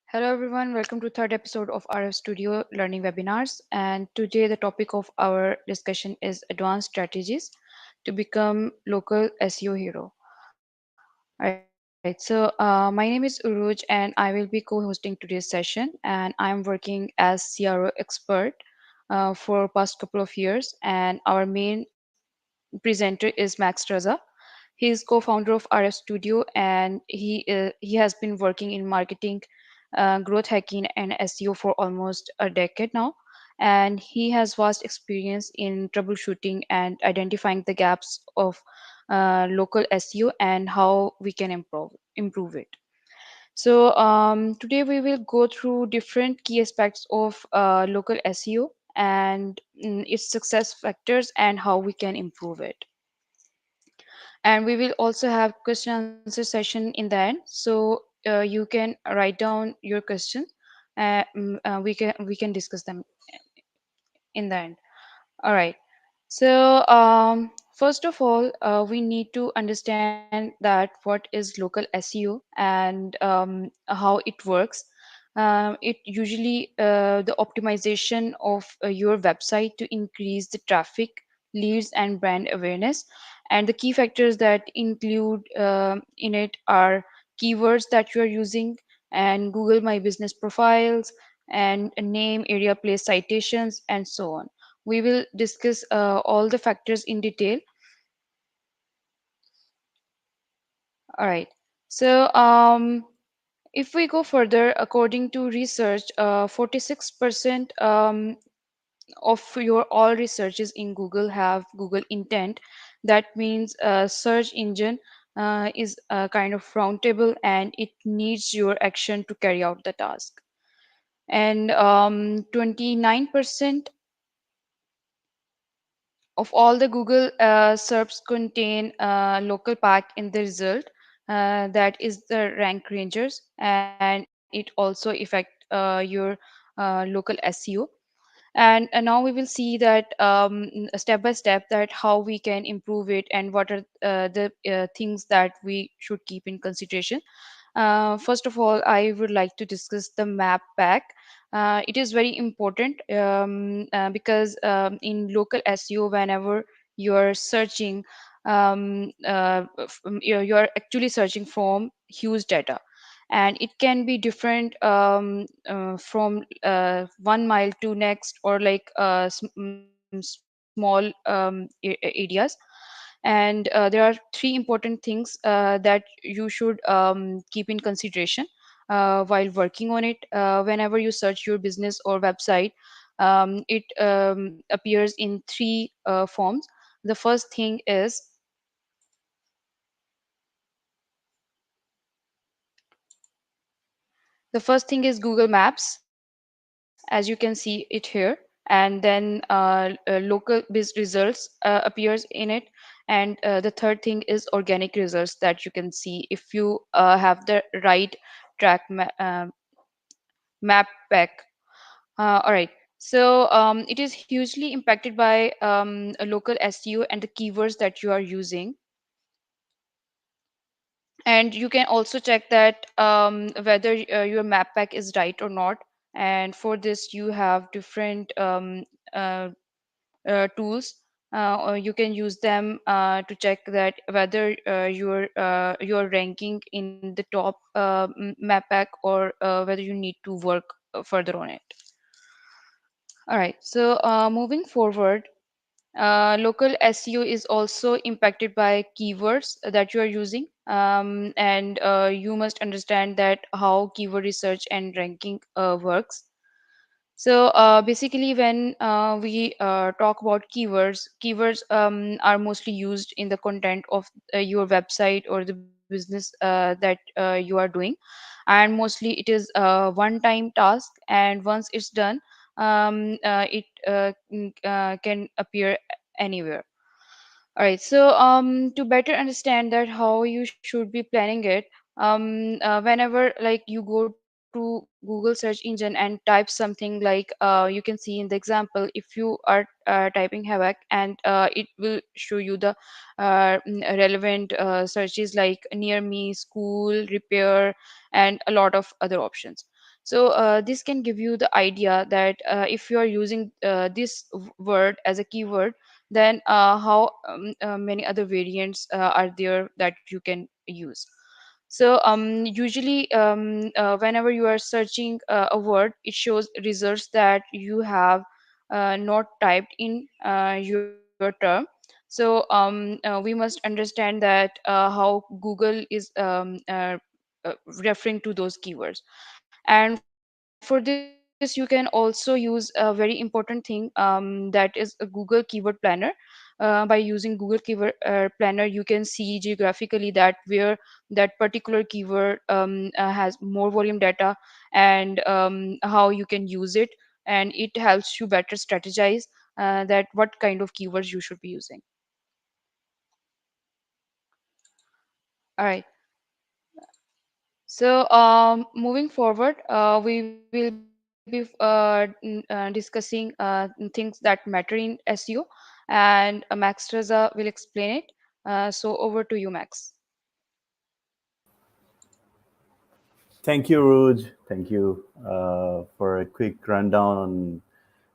Hello everyone, welcome to third episode of RF Studio Learning Webinars. And today the topic of our discussion is advanced strategies to become local SEO hero. Alright, so my name is Uruj and I will be co-hosting today's session. And I'm working as CRO expert for past couple of years. And our main presenter is Max Raza. He is co-founder of RF Studio, and he has been working in marketing, growth hacking, and SEO for almost a decade now. And he has vast experience in troubleshooting and identifying the gaps of local SEO and how we can improve it. So today we will go through different key aspects of local SEO and its success factors and how we can improve it. And we will also have question answer session in the end, so you can write down your questions. We can discuss them in the end. All right. So first of all, we need to understand that what is local SEO and how it works. It usually the optimization of your website to increase the traffic, leads, and brand awareness. And the key factors that include in it are keywords that you are using, and Google My Business profiles, and a name, area, place, citations, and so on. We will discuss all the factors in detail. All right. So, if we go further, according to research, 46% of your all researches in Google have Google intent. That means search engine is a kind of roundtable and it needs your action to carry out the task. And 29% of all the Google SERPs contain local pack in the result. That is the rank rangers, and it also affect your local SEO. And now we will see that step by step that how we can improve it and what are the things that we should keep in consideration. First of all, I would like to discuss the map pack. It is very important because in local SEO, whenever you're searching, you're actually searching from huge data, and it can be different from 1 mile to next, or like small areas. And there are three important things that you should keep in consideration while working on it. Whenever you search your business or website, it appears in three forms. The first thing is Google Maps, as you can see it here. And then local biz results appears in it. And the third thing is organic results that you can see if you have the right track map pack. All right. So it is hugely impacted by a local SEO and the keywords that you are using. And you can also check that whether your map pack is right or not. And for this you have different uh, tools, or you can use them to check that whether you're ranking in the top map pack, or whether you need to work further on it. All right, so moving forward, local SEO is also impacted by keywords that you are using, and you must understand that how keyword research and ranking works. So basically, when we talk about keywords are mostly used in the content of your website or the business that you are doing. And mostly it is a one-time task, and once it's done, it can appear anywhere. All right, so to better understand that how you should be planning it, whenever like you go to Google search engine and type something like you can see in the example, if you are typing havoc, and it will show you the relevant searches like near me, school, repair, and a lot of other options. So this can give you the idea that if you are using this word as a keyword, then how many other variants are there that you can use. So usually whenever you are searching a word, it shows results that you have not typed in your term. So we must understand that how Google is referring to those keywords. And for this, you can also use a very important thing, that is a Google Keyword Planner. By using Google Keyword Planner, you can see geographically that where that particular keyword has more volume data, and how you can use it, and it helps you better strategize that what kind of keywords you should be using. All right. So, moving forward, we will be discussing things that matter in SEO, and Max Raza will explain it. So, over to you, Max. Thank you, Ruj. Thank you for a quick rundown on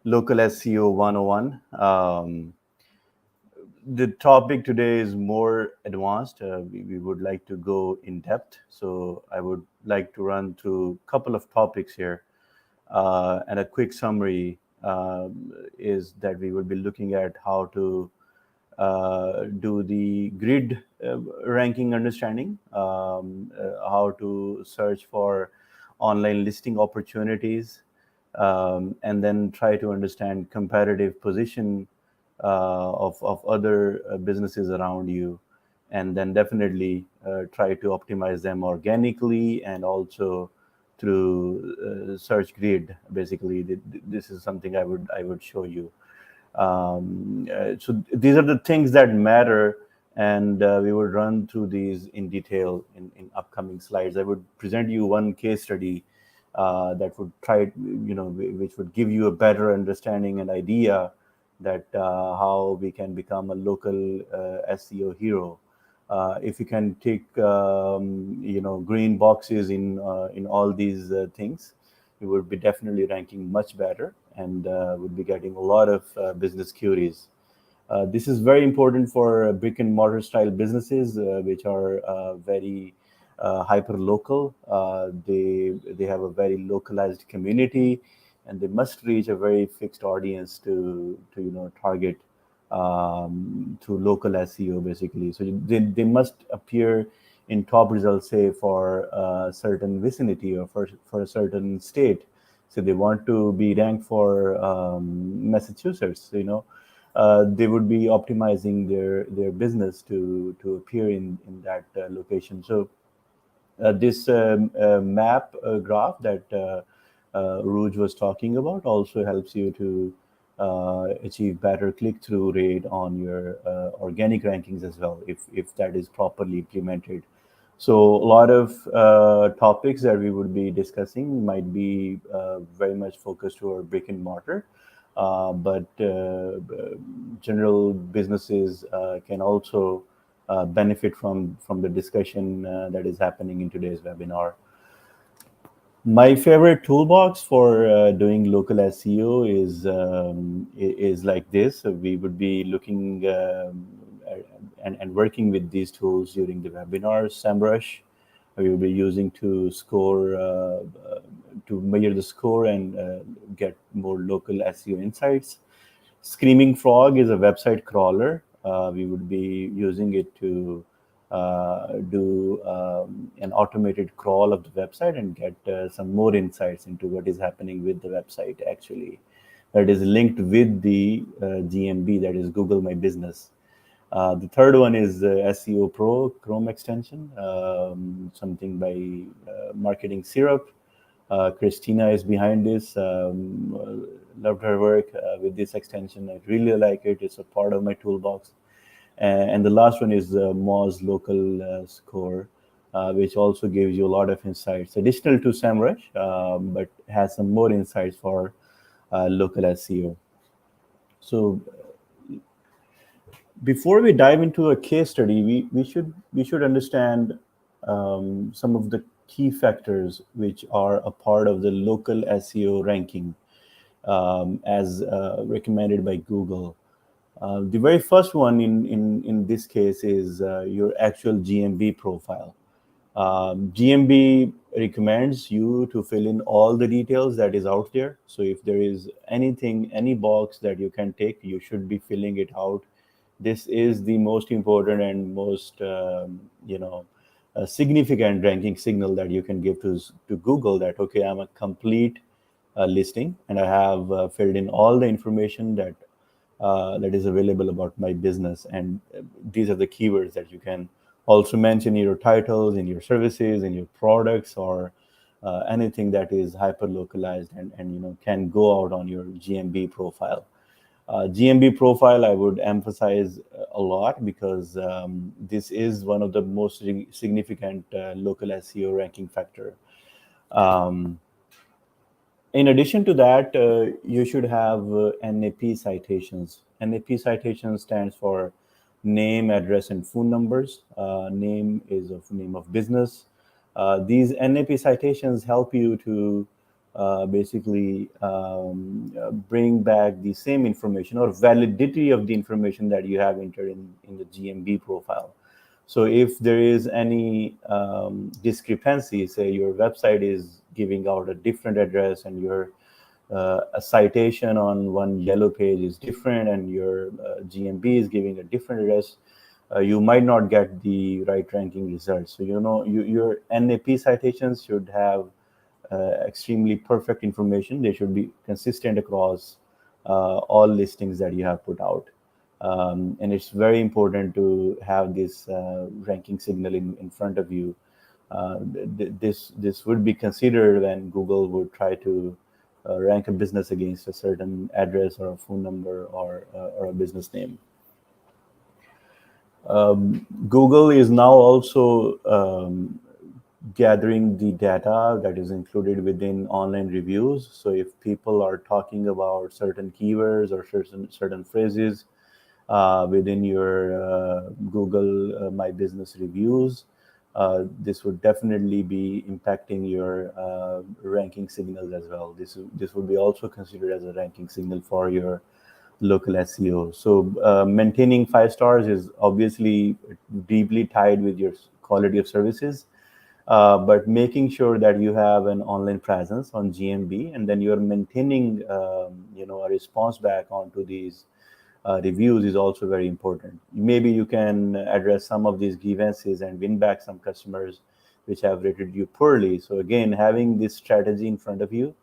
local SEO 101. The topic today is more advanced. We would like to go in depth. So I would like to run through a couple of topics here. And a quick summary is that we will be looking at how to do the grid ranking understanding, how to search for online listing opportunities, and then try to understand comparative position of other businesses around you, and then definitely try to optimize them organically and also through search grid. Basically, this is something I would show you. So these are the things that matter, and we will run through these in detail in upcoming slides. I would present you one case study that would try, which would give you a better understanding and idea that how we can become a local SEO hero. If you can take green boxes in all these things, you would be definitely ranking much better and would be getting a lot of business queries. This is very important for brick and mortar style businesses, which are very hyper local. They have a very localized community, and they must reach a very fixed audience to target through local SEO basically. So they must appear in top results, say for a certain vicinity or for a certain state. So they want to be ranked for Massachusetts. They would be optimizing their business to appear in that location. So this map graph that Ruj was talking about also helps you to achieve better click-through rate on your organic rankings as well, if that is properly implemented. So a lot of topics that we would be discussing might be very much focused toward brick and mortar, but general businesses can also benefit from the discussion that is happening in today's webinar. My favorite toolbox for doing local SEO is like this. So we would be looking and working with these tools during the webinar. SEMrush, we will be using to score to measure the score and get more local SEO insights. Screaming Frog is a website crawler. We would be using it to do an automated crawl of the website and get some more insights into what is happening with the website actually. That is linked with the GMB, that is Google My Business. The third one is SEO Pro Chrome Extension, something by Marketing Syrup. Christina is behind this. Loved her work with this extension. I really like it. It's a part of my toolbox. And the last one is Moz Local Score, which also gives you a lot of insights, additional to SEMrush, but has some more insights for local SEO. So before we dive into a case study, we should understand some of the key factors which are a part of the local SEO ranking as recommended by Google. The very first one in this case is your actual GMB profile. GMB recommends you to fill in all the details that is out there. So if there is anything, any box that you can take, you should be filling it out. This is the most important and most significant ranking signal that you can give to Google that okay, I'm a complete listing and I have filled in all the information that is available about my business. And these are the keywords that you can also mention in your titles, in your services, in your products, or anything that is hyper localized and can go out on your GMB profile. GMB profile, I would emphasize a lot because this is one of the most significant local SEO ranking factor. Um, in addition to that, you should have NAP citations. NAP citation stands for name, address, and phone numbers. Name is of name of business. These NAP citations help you to basically bring back the same information or validity of the information that you have entered in the GMB profile. So if there is any discrepancy, say your website is giving out a different address and your a citation on one yellow page is different and your GMB is giving a different address, you might not get the right ranking results. So your NAP citations should have extremely perfect information. They should be consistent across all listings that you have put out. And it's very important to have this ranking signal in front of you. This would be considered when Google would try to rank a business against a certain address or a phone number or a business name. Google is now also gathering the data that is included within online reviews. So if people are talking about certain keywords or certain phrases within your Google My Business reviews, this would definitely be impacting your ranking signals as well. This would be also considered as a ranking signal for your local SEO. So maintaining 5 stars is obviously deeply tied with your quality of services. But making sure that you have an online presence on GMB and then you're maintaining, a response back onto these reviews is also very important. Maybe you can address some of these grievances and win back some customers which have rated you poorly. So again, having this strategy in front of you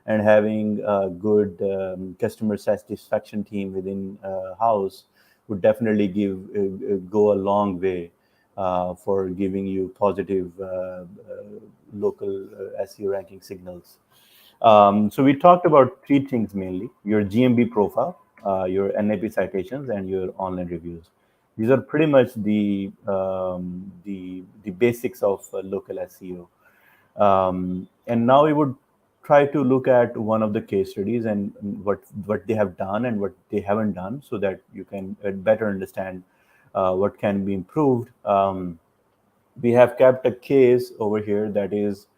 and having a good customer satisfaction team within house would definitely go a long way for giving you positive local SEO ranking signals. So we talked about 3 things mainly: your GMB profile, your NAP citations, and your online reviews. These are pretty much the basics of local SEO. And now we would try to look at one of the case studies and what they have done and what they haven't done, so that you can better understand what can be improved. We have kept a case over here that is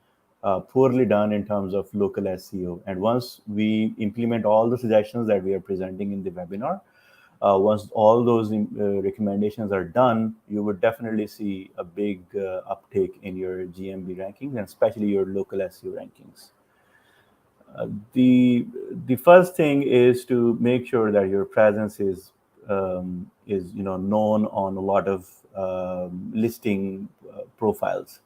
poorly done in terms of local SEO. And once we implement all the suggestions that we are presenting in the webinar, once all those recommendations are done, you would definitely see a big uptake in your GMB rankings and especially your local SEO rankings. The first thing is to make sure that your presence is known on a lot of listing profiles.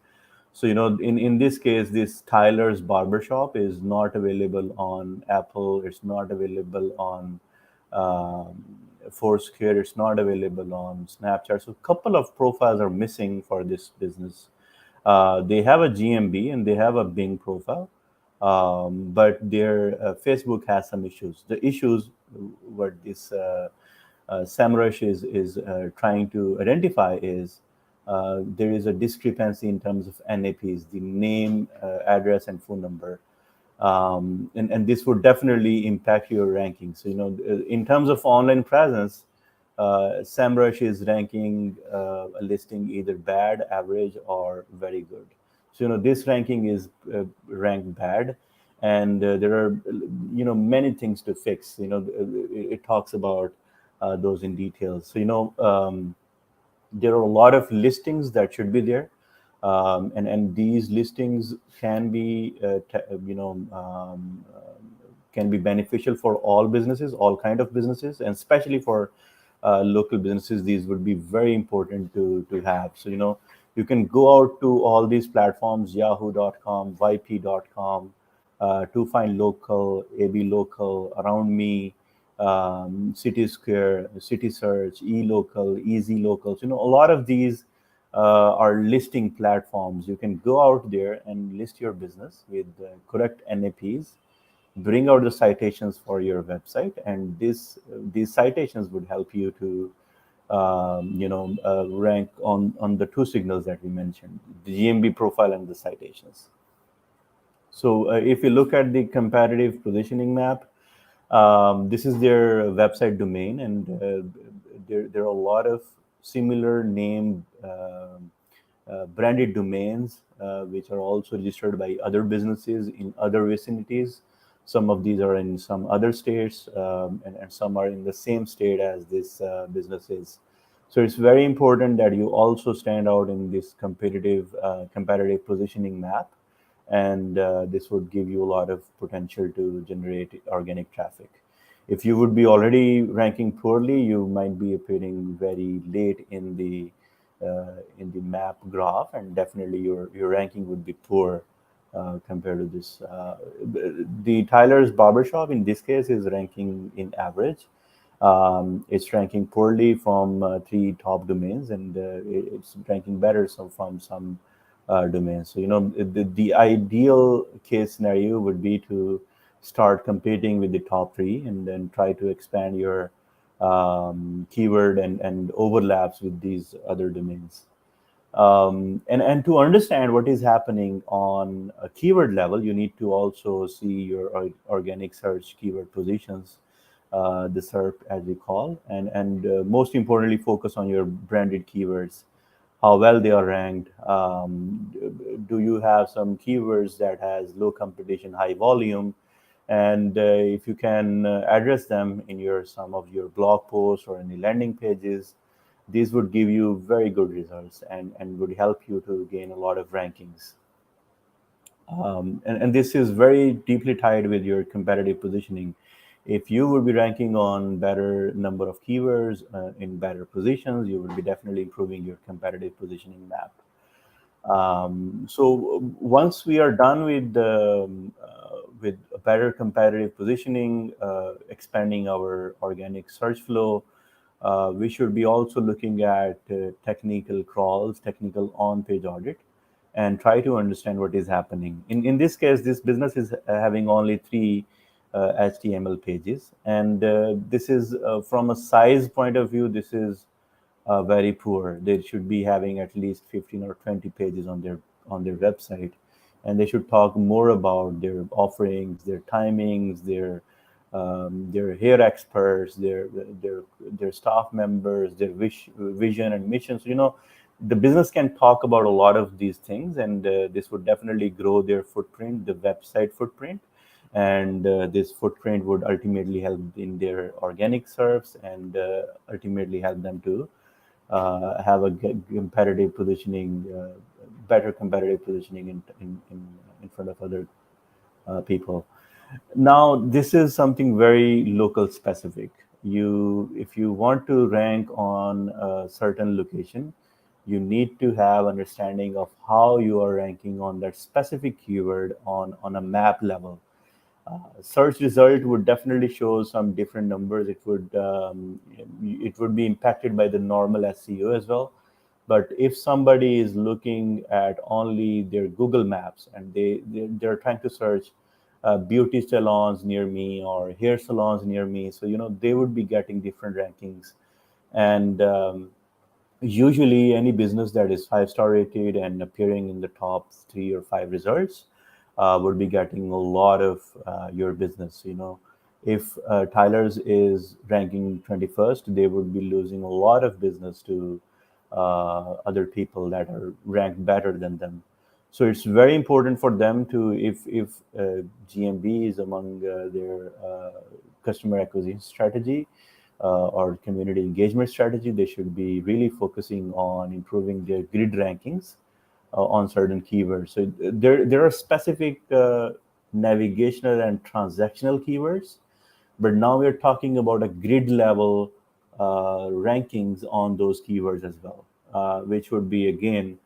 So in this case, this Tyler's Barbershop is not available on Apple. It's not available on Foursquare. It's not available on Snapchat. So a couple of profiles are missing for this business. They have a GMB and they have a Bing profile, but their Facebook has some issues. The issues what this Samrush is trying to identify is there is a discrepancy in terms of NAPs, the name, address, and phone number. And this would definitely impact your ranking. So, in terms of online presence, SEMrush is ranking a listing either bad, average, or very good. So this ranking is ranked bad, and there are many things to fix. It talks about those in details. So there are a lot of listings that should be there, and these listings can be can be beneficial for all businesses, all kind of businesses, and especially for local businesses. These would be very important to have. So you can go out to all these platforms, yahoo.com, yp.com, to find local, ab local, around me, city square, city search, e-local, easy locals. A lot of these are listing platforms. You can go out there and list your business with correct naps, bring out the citations for your website, and these citations would help you to rank on the two signals that we mentioned, the GMB profile and the citations. So if you look at the comparative positioning map, this is their website domain, and there are a lot of similar name branded domains which are also registered by other businesses in other vicinities. Some of these are in some other states, and some are in the same state as this business is. So it's very important that you also stand out in this comparative positioning map, and this would give you a lot of potential to generate organic traffic. If you would be already ranking poorly, you might be appearing very late in the map graph, and definitely your ranking would be poor compared to this. The Tyler's Barbershop in this case is ranking in average. It's ranking poorly from three top domains, and it's ranking better from some domains. So the ideal case scenario would be to start competing with the top three, and then try to expand your keyword and overlaps with these other domains. And to understand what is happening on a keyword level, you need to also see your organic search keyword positions, the SERP as we call, and most importantly, focus on your branded keywords, how well they are ranked. Do you have some keywords that has low competition, high volume? And if you can address them in your some of your blog posts or any landing pages, these would give you very good results, and would help you to gain a lot of rankings. And this is very deeply tied with your competitive positioning. If you would be ranking on better number of keywords in better positions, you would be definitely improving your competitive positioning map. So once we are done with a better competitive positioning, expanding our organic search flow, we should be also looking at technical crawls, technical on-page audit, and try to understand what is happening. In this case, this business is having only three HTML pages, and this is from a size point of view, this is very poor. They should be having at least 15 or 20 pages on their website, and they should talk more about their offerings, their timings, their hair experts, their staff members, their vision and mission. So the business can talk about a lot of these things, and this would definitely grow their footprint, the website footprint, and this footprint would ultimately help in their organic serves, and ultimately help them to have a competitive positioning, better competitive positioning in front of other people. Now, this is something very local specific. If you want to rank on a certain location, you need to have understanding of how you are ranking on that specific keyword on a map level. Search result would definitely show some different numbers. It would be impacted by the normal SEO as well. But if somebody is looking at only their Google Maps, and they're trying to search beauty salons near me or hair salons near me, so they would be getting different rankings. And usually any business that is 5-star rated and appearing in the top 3 or 5 results would be getting a lot of your business. If Tyler's is ranking 21st, they would be losing a lot of business to other people that are ranked better than them. So it's very important for them to, if GMB is among their customer acquisition strategy or community engagement strategy, they should be really focusing on improving their grid rankings on certain keywords. So there are specific navigational and transactional keywords, but now we're talking about a grid level rankings on those keywords as well, which would be again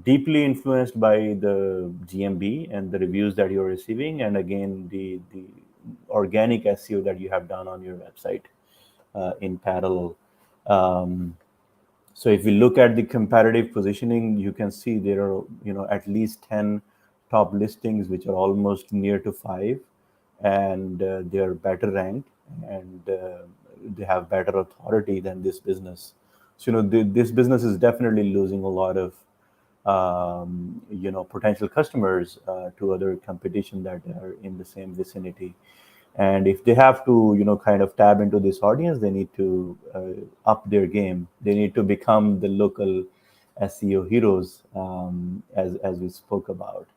deeply influenced by the GMB and the reviews that you're receiving, and again the organic SEO that you have done on your website in parallel. Um, so if we look at the comparative positioning, you can see there are, at least 10 top listings which are almost near to five, and they are better ranked, and they have better authority than this business. So this business is definitely losing a lot of potential customers to other competition that are in the same vicinity. And if they have to kind of tap into this audience, they need to up their game. They need to become the local SEO heroes, as we spoke about.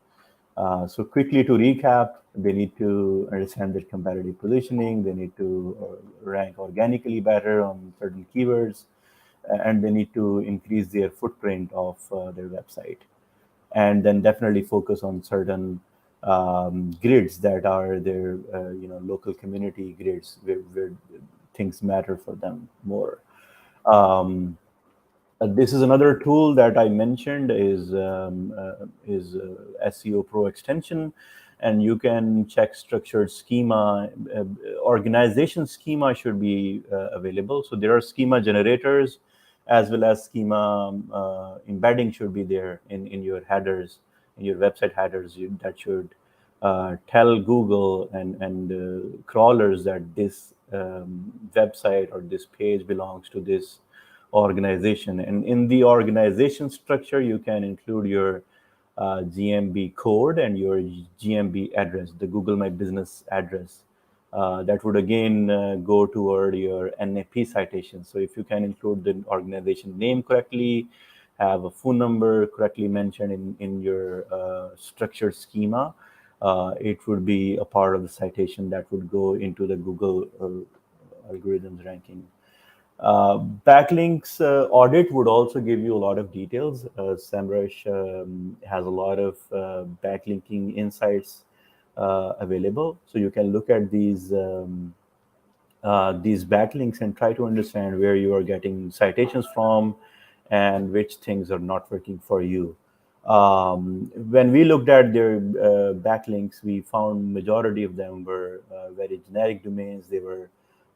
So quickly to recap, they need to understand their competitive positioning. They need to rank organically better on certain keywords, and they need to increase their footprint of their website, and then definitely focus on certain grids that are their local community grids, where things matter for them more. Um, this is another tool that I mentioned is SEO Pro Extension, and you can check structured schema. Organization schema should be available. So there are schema generators, as well as schema embedding should be there in your headers, in your website headers. That should tell Google and crawlers that this website or this page belongs to this organization. And in the organization structure, you can include your GMB code and your GMB address, the Google My Business address. That would again go toward your NAP citation. So if you can include the organization name correctly, have a phone number correctly mentioned in your structured schema, it would be a part of the citation that would go into the Google algorithms ranking. Backlinks audit would also give you a lot of details. SEMrush has a lot of backlinking insights available, so you can look at these backlinks and try to understand where you are getting citations from and which things are not working for you. When we looked at their backlinks, we found majority of them were very generic domains. They were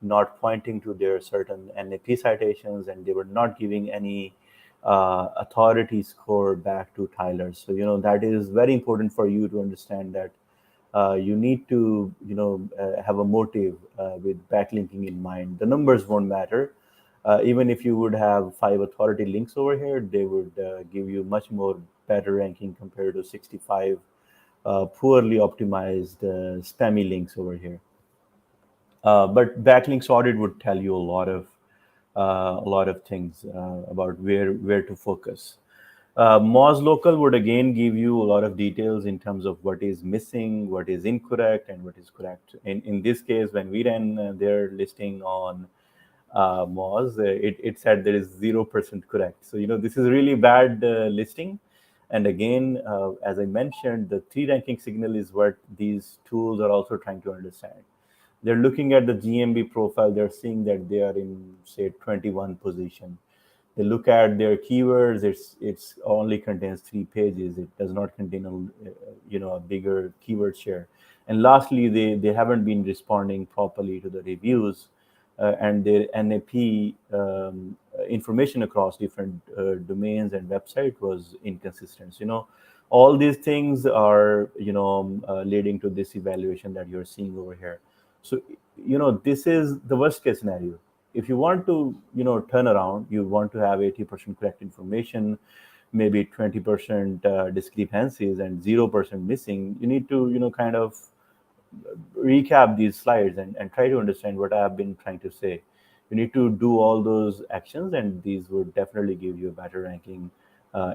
not pointing to their certain NAP citations, and they were not giving any authority score back to tilers. So that is very important for you to understand that you need to have a motive with backlinking in mind. The numbers won't matter. Even if you would have 5 authority links over here, they would give you much more better ranking compared to 65 poorly optimized spammy links over here. But backlinks audit would tell you a lot of things about where to focus. Moz Local would again give you a lot of details in terms of what is missing, what is incorrect, and what is correct. In this case, when we ran their listing on Moz, it said there is 0% correct. So this is really bad listing. And again, as I mentioned, the three ranking signal is what these tools are also trying to understand. They're looking at the GMB profile. They're seeing that they are in, say, 21 position. They look at their keywords. It's only contains 3 pages. It does not contain a bigger keyword share. And lastly, they haven't been responding properly to the reviews, and their NAP information across different domains and website was inconsistent. All these things are leading to this evaluation that you're seeing over here. So this is the worst case scenario. If you want to turn around, you want to have 80% correct information, maybe 20% discrepancies and 0% missing. You need to kind of recap these slides and try to understand what I have been trying to say. You need to do all those actions, and these would definitely give you a better ranking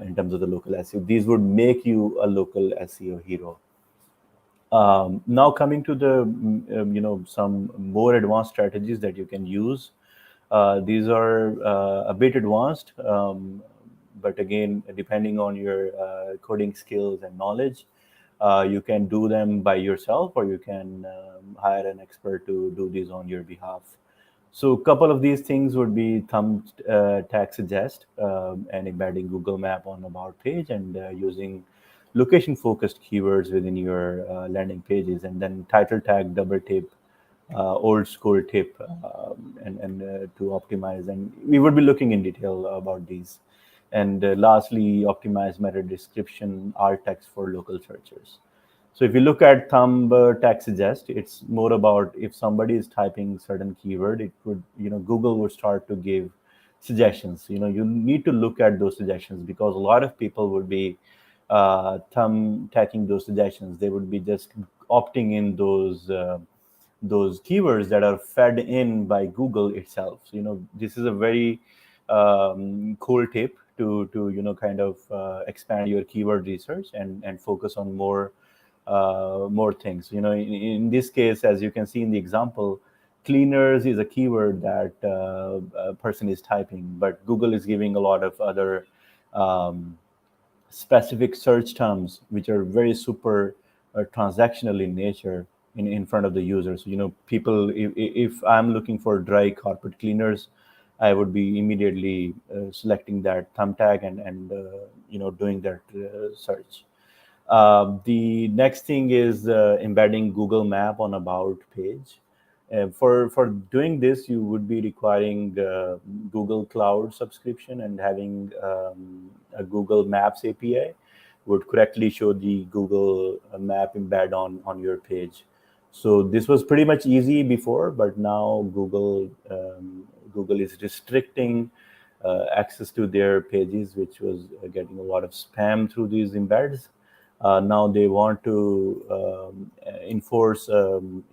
in terms of the local SEO. These would make you a local SEO hero. Now coming to the some more advanced strategies that you can use. These are a bit advanced, but again, depending on your coding skills and knowledge, you can do them by yourself, or you can hire an expert to do these on your behalf. So a couple of these things would be thumb tag suggest, and embedding Google Map on about page, and using location focused keywords within your landing pages, and then title tag double tip, old school tip, and to optimize. And we would be looking in detail about these. And lastly, optimize meta description alt text for local searchers. So if you look at thumb tag suggest, it's more about if somebody is typing certain keyword, it would, Google would start to give suggestions. You need to look at those suggestions, because a lot of people would be thumb tagging those suggestions. They would be just opting in those keywords that are fed in by Google itself. So, this is a very cool tip to kind of expand your keyword research, and focus on more things. In this case, as you can see in the example, cleaners is a keyword that a person is typing, but Google is giving a lot of other um, specific search terms which are very super transactional in nature in front of the users. People, if I'm looking for dry carpet cleaners, I would be immediately selecting that thumb tag, and doing that search. The next thing is embedding Google Map on about page. For doing this, you would be requiring Google Cloud subscription, and having a Google Maps API would correctly show the Google Map embed on your page. So this was pretty much easy before, but now Google is restricting access to their pages, which was getting a lot of spam through these embeds. Now they want to enforce, an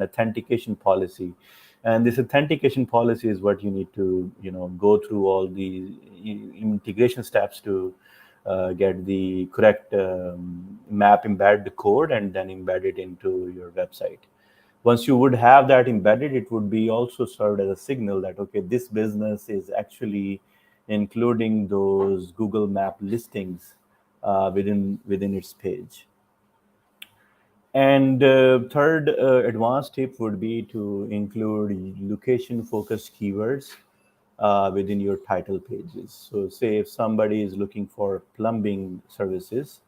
authentication policy, and this authentication policy is what you need to, go through all the integration steps to get the correct map embed the code, and then embed it into your website. Once you would have that embedded, it would be also served as a signal that, okay, this business is actually including those Google Map listings within its page. And third advanced tip would be to include location focused keywords within your title pages. So say if somebody is looking for plumbing services,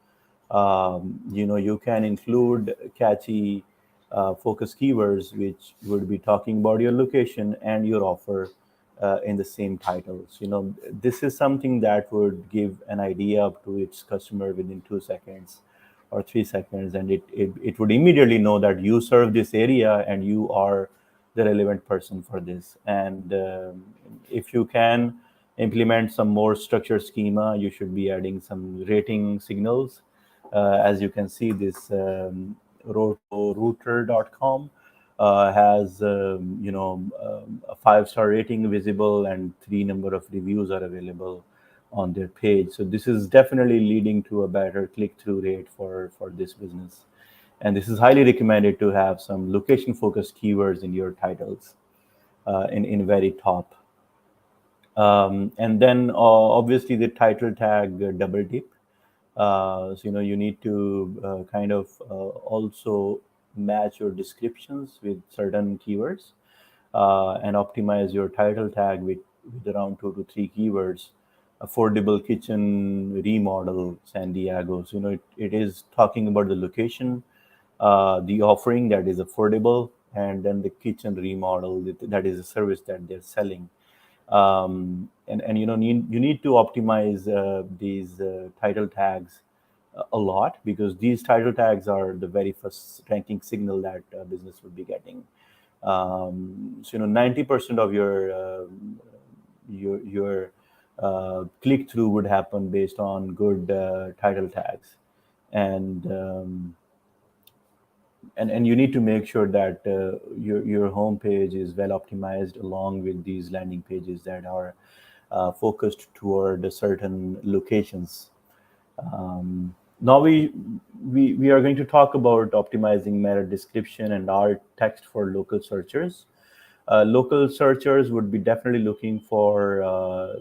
you can include catchy focus keywords which would be talking about your location and your offer in the same titles. This is something that would give an idea to its customer within 2 seconds or 3 seconds, and it would immediately know that you serve this area and you are the relevant person for this. And if you can implement some more structured schema, you should be adding some rating signals. As you can see, this rotorouter.com has a 5-star rating visible, and 3 number of reviews are available on their page. So this is definitely leading to a better click-through rate for this business. And this is highly recommended to have some location-focused keywords in your titles in very top. And then obviously the title tag double dip. So you need to kind of also match your descriptions with certain keywords, and optimize your title tag with around 2 to 3 keywords. Affordable kitchen remodel San Diego. So it is talking about the location, the offering that is affordable, and then the kitchen remodel that is a service that they're selling. And you need to optimize these title tags a lot, because these title tags are the very first ranking signal that business will be getting. So 90% of your click through would happen based on good title tags. And um, and and you need to make sure that your homepage is well optimized along with these landing pages that are focused toward certain locations. Now we are going to talk about optimizing meta description and alt text for local searchers. Local searchers would be definitely looking for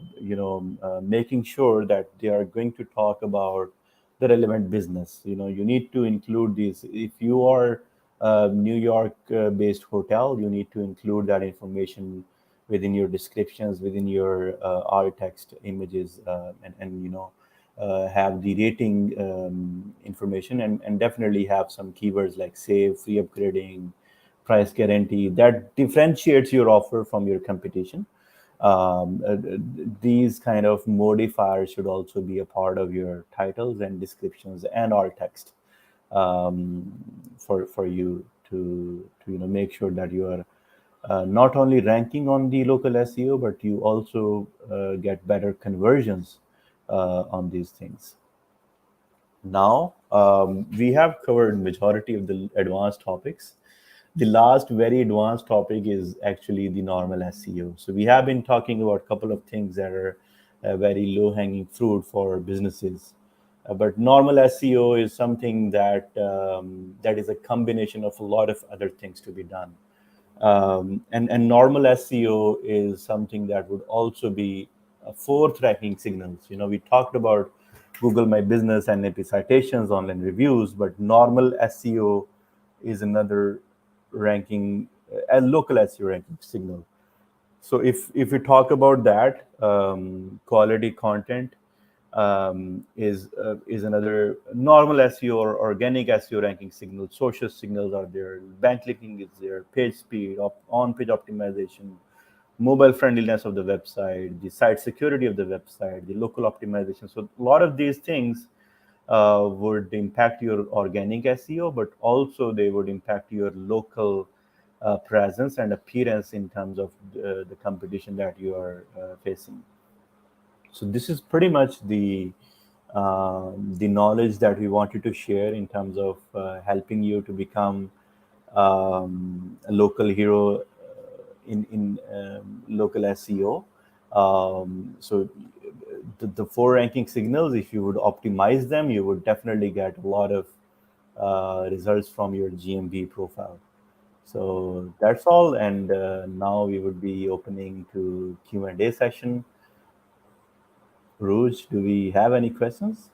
making sure that they are going to talk about the relevant business. You need to include these. If you are a New York based hotel, you need to include that information within your descriptions, within your alt text images, and have the rating information, and definitely have some keywords like save, free upgrading, price guarantee that differentiates your offer from your competition. These kind of modifiers should also be a part of your titles and descriptions and alt text, um, for you to make sure that you are not only ranking on the local SEO, but you also get better conversions on these things. Now, we have covered majority of the advanced topics. The last very advanced topic is actually the normal SEO. So we have been talking about a couple of things that are very low hanging fruit for businesses. But normal SEO is something that is a combination of a lot of other things to be done. And normal SEO is something that would also be fourth ranking signals. We talked about Google My Business and NP citations, online reviews, but normal SEO is another ranking, a local SEO ranking signal. So if we talk about that, quality content is another normal SEO or organic SEO ranking signal. Social signals are there. Bank clicking is there. Page speed, on-page optimization, mobile friendliness of the website, the site security of the website, the local optimization. So a lot of these things would impact your organic SEO, but also they would impact your local presence and appearance in terms of the competition that you are facing. So this is pretty much the knowledge that we wanted to share in terms of helping you to become a local hero in local SEO. So the four ranking signals, if you would optimize them, you would definitely get a lot of results from your GMB profile. So that's all, and now we would be opening to Q&A session. Rouge, do we have any questions?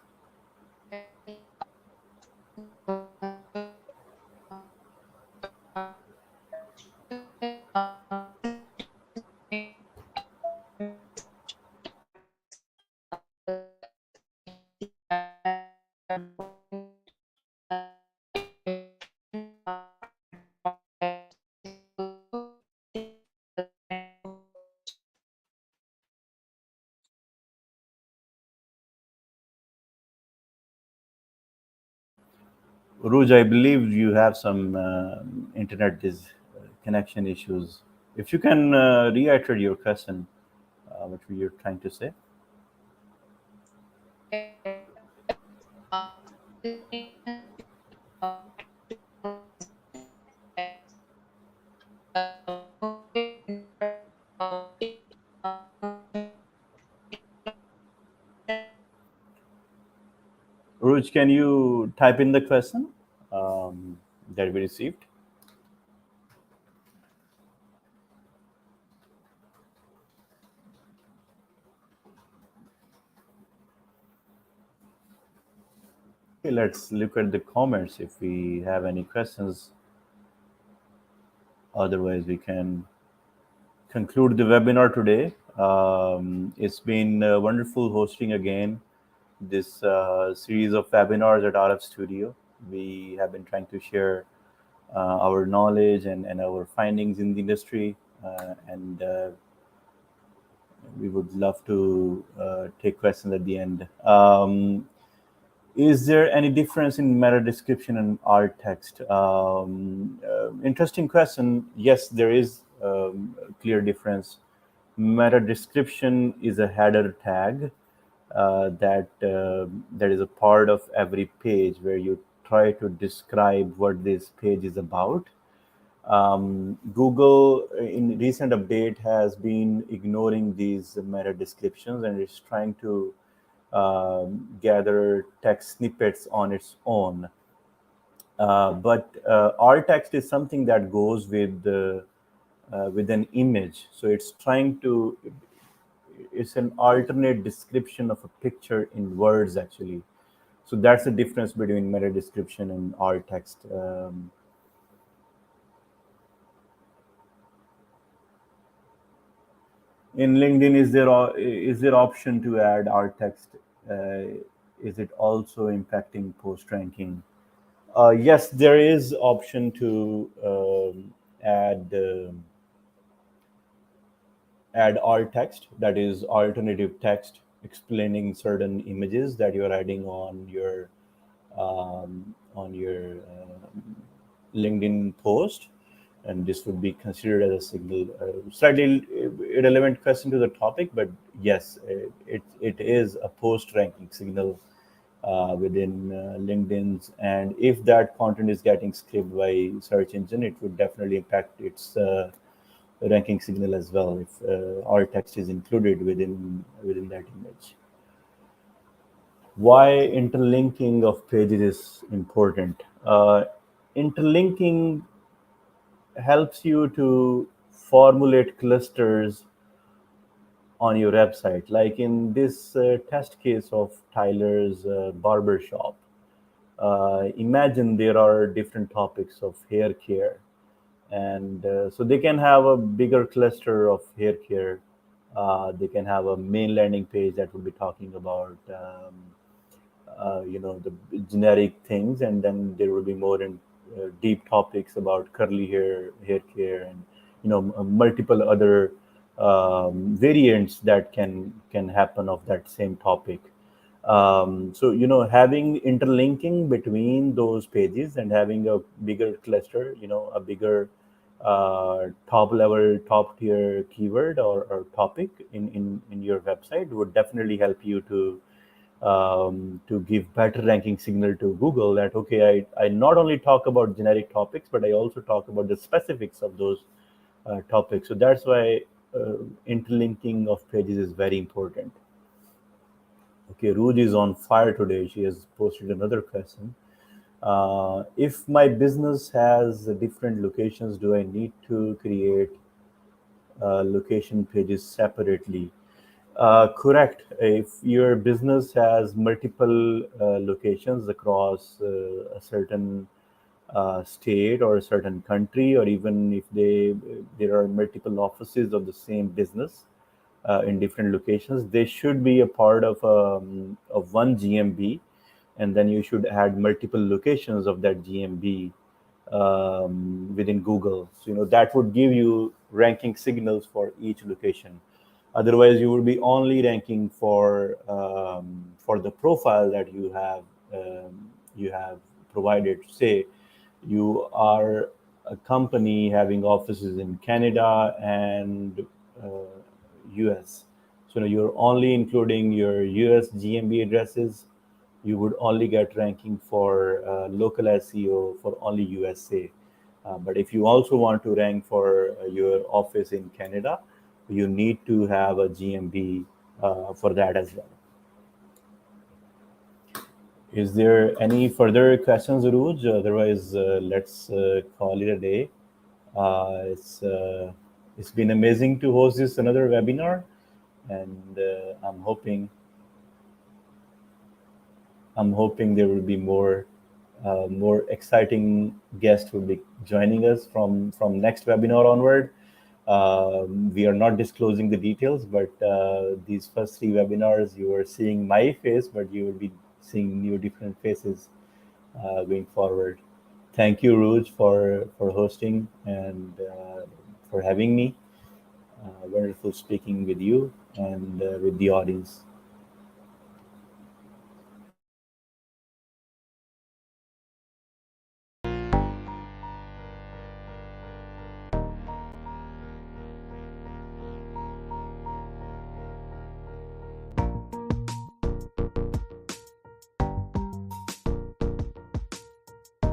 Rouge, I believe you have some internet connection issues. If you can reiterate your question, what you're trying to say. Rouge, can you type in the question that we received? Okay, let's look at the comments if we have any questions. Otherwise, we can conclude the webinar today. It's been wonderful hosting again this series of webinars at RF Studio. We have been trying to share our knowledge and our findings in the industry, and we would love to take questions at the end. Is there any difference in meta description and alt text? Interesting question. Yes, there is a clear difference. Meta description is a header tag that is a part of every page where you try to describe what this page is about. Google in recent update has been ignoring these meta descriptions and is trying to gather text snippets on its own. But alt text is something that goes with an image. So it's trying to, it's an alternate description of a picture in words actually. So that's the difference between meta description and alt text. In LinkedIn, is there option to add alt text? Uh, is it also impacting post ranking? Yes, there is option to add add alt text, that is alternative text explaining certain images that you're adding on your LinkedIn post, and this would be considered as a signal. Slightly irrelevant question to the topic, but yes, it is a post ranking signal within LinkedIn's, and if that content is getting scraped by search engine, it would definitely impact its ranking signal as well if alt text is included within that image. Why interlinking of pages is important? Interlinking helps you to formulate clusters on your website. Like in this test case of Tyler's barber shop, imagine there are different topics of hair care, and so they can have a bigger cluster of hair care. They can have a main landing page that would be talking about the generic things, and then there will be more in deep topics about curly hair care, and multiple other variants that can happen of that same topic. So having interlinking between those pages and having a bigger cluster, a bigger top level, top tier keyword or topic in your website would definitely help you to give better ranking signal to Google that okay, I not only talk about generic topics, but I also talk about the specifics of those topics. So that's why interlinking of pages is very important. Okay, Ruj is on fire today. She has posted another question. If my business has different locations, do I need to create location pages separately? Correct. If your business has multiple locations across a certain state or a certain country, or even if there are multiple offices of the same business in different locations, they should be a part of one GMB, and then you should add multiple locations of that GMB within Google. So that would give you ranking signals for each location. Otherwise, you will be only ranking for the profile that you have provided. Say you are a company having offices in Canada and US. So you're only including your US GMB addresses. You would only get ranking for local SEO for only USA. But if you also want to rank for your office in Canada, you need to have a GMB for that as well. Is there any further questions, Ruj? Otherwise, let's call it a day. It's been amazing to host this another webinar, and I'm hoping there will be more exciting guests will be joining us from next webinar onward. We are not disclosing the details, but these first three webinars, you are seeing my face, but you will be seeing new different faces going forward. Thank you, Ruj, for hosting and for having me. Wonderful speaking with you and with the audience.